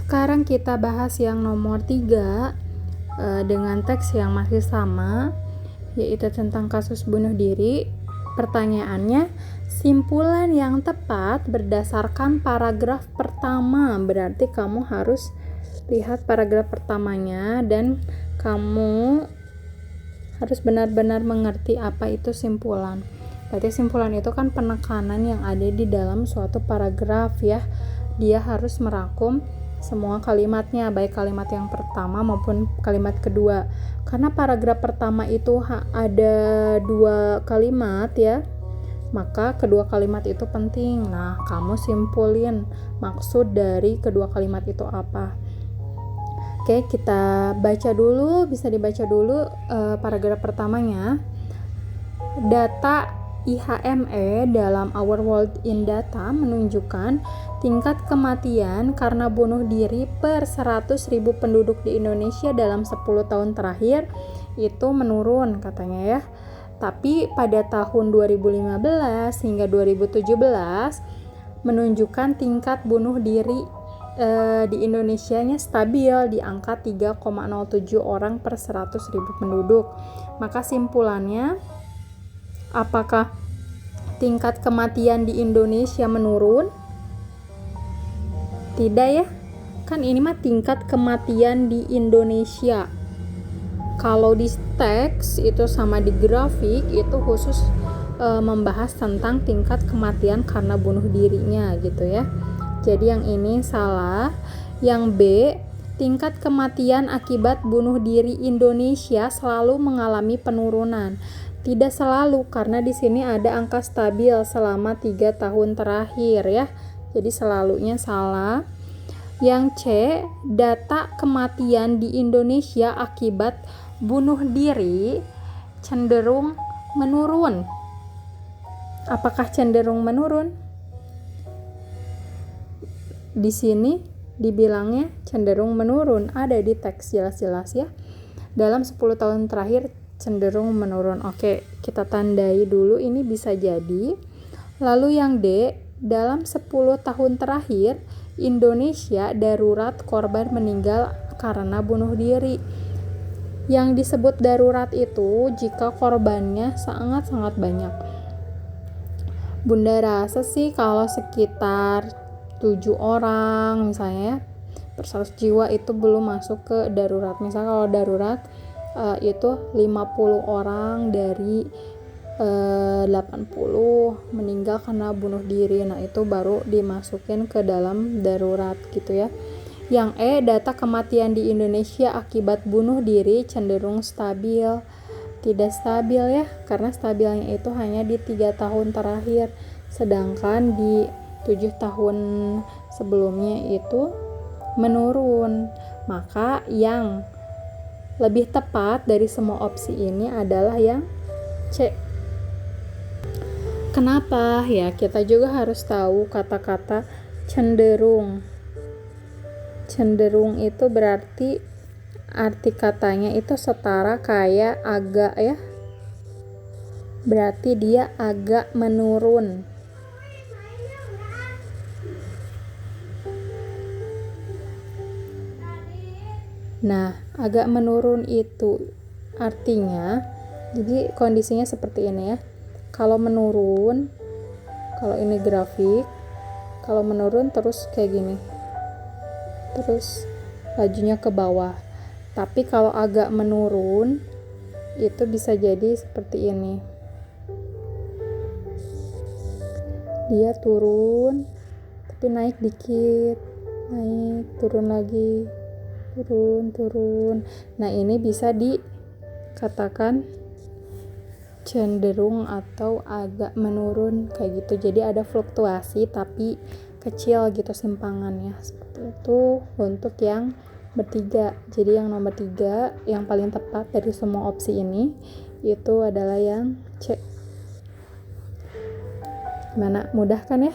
Sekarang kita bahas yang nomor 3 dengan teks yang masih sama, yaitu tentang kasus bunuh diri. Pertanyaannya, simpulan yang tepat berdasarkan paragraf pertama. Berarti kamu harus lihat paragraf pertamanya dan kamu harus benar-benar mengerti apa itu simpulan. Berarti simpulan itu kan penekanan yang ada di dalam suatu paragraf ya. Dia harus merangkum semua kalimatnya, baik kalimat yang pertama maupun kalimat kedua. Karena paragraf pertama itu ada 2 kalimat ya, maka kedua kalimat itu penting. Nah, kamu simpulin maksud dari kedua kalimat itu apa. Oke, kita baca dulu, bisa dibaca dulu paragraf pertamanya. Data IHME dalam Our World in Data menunjukkan tingkat kematian karena bunuh diri per 100.000 penduduk di Indonesia dalam 10 tahun terakhir itu menurun katanya ya. Tapi pada tahun 2015 hingga 2017 menunjukkan tingkat bunuh diri di Indonesianya stabil di angka 3,07 orang per 100.000 penduduk. Maka simpulannya, apakah tingkat kematian di Indonesia menurun? Tidak ya, kan ini mah tingkat kematian di Indonesia. Kalau di teks itu sama di grafik itu khusus membahas tentang tingkat kematian karena bunuh dirinya gitu ya. Jadi yang ini salah. Yang B, tingkat kematian akibat bunuh diri Indonesia selalu mengalami penurunan. Tidak selalu, karena di sini ada angka stabil selama 3 tahun terakhir ya. Jadi selalunya salah. Yang C, data kematian di Indonesia akibat bunuh diri cenderung menurun. Apakah cenderung menurun? Di sini dibilangnya cenderung menurun, ada di teks jelas-jelas ya. Dalam 10 tahun terakhir cenderung menurun. Oke, kita tandai dulu ini bisa jadi. Lalu yang D, dalam 10 tahun terakhir Indonesia darurat korban meninggal karena bunuh diri. Yang disebut darurat itu jika korbannya sangat-sangat banyak. Bunda rasa sih kalau sekitar 7 orang misalnya per 100 jiwa itu belum masuk ke darurat. Misalnya kalau darurat itu 50 orang dari 80 meninggal karena bunuh diri. Nah, itu baru dimasukin ke dalam darurat gitu ya. Yang E, data kematian di Indonesia akibat bunuh diri cenderung stabil. Tidak stabil ya, karena stabilnya itu hanya di 3 tahun terakhir. Sedangkan di 7 tahun sebelumnya itu menurun. Maka yang lebih tepat dari semua opsi ini adalah yang C. Kenapa? Ya, kita juga harus tahu kata-kata cenderung. Cenderung itu berarti arti katanya itu setara kayak agak ya. Berarti dia agak menurun. Nah, agak menurun itu artinya, jadi kondisinya seperti ini ya. Kalau menurun, kalau ini grafik, kalau menurun terus kayak gini, terus lajunya ke bawah. Tapi kalau agak menurun, itu bisa jadi seperti ini. Dia turun, tapi naik dikit, naik, turun lagi, turun. Nah, ini bisa dikatakan cenderung atau agak menurun kayak gitu. Jadi ada fluktuasi tapi kecil gitu simpangannya. Seperti itu untuk yang bertiga. Jadi yang nomor 3 yang paling tepat dari semua opsi ini itu adalah yang C. Gimana? Mudah kan ya?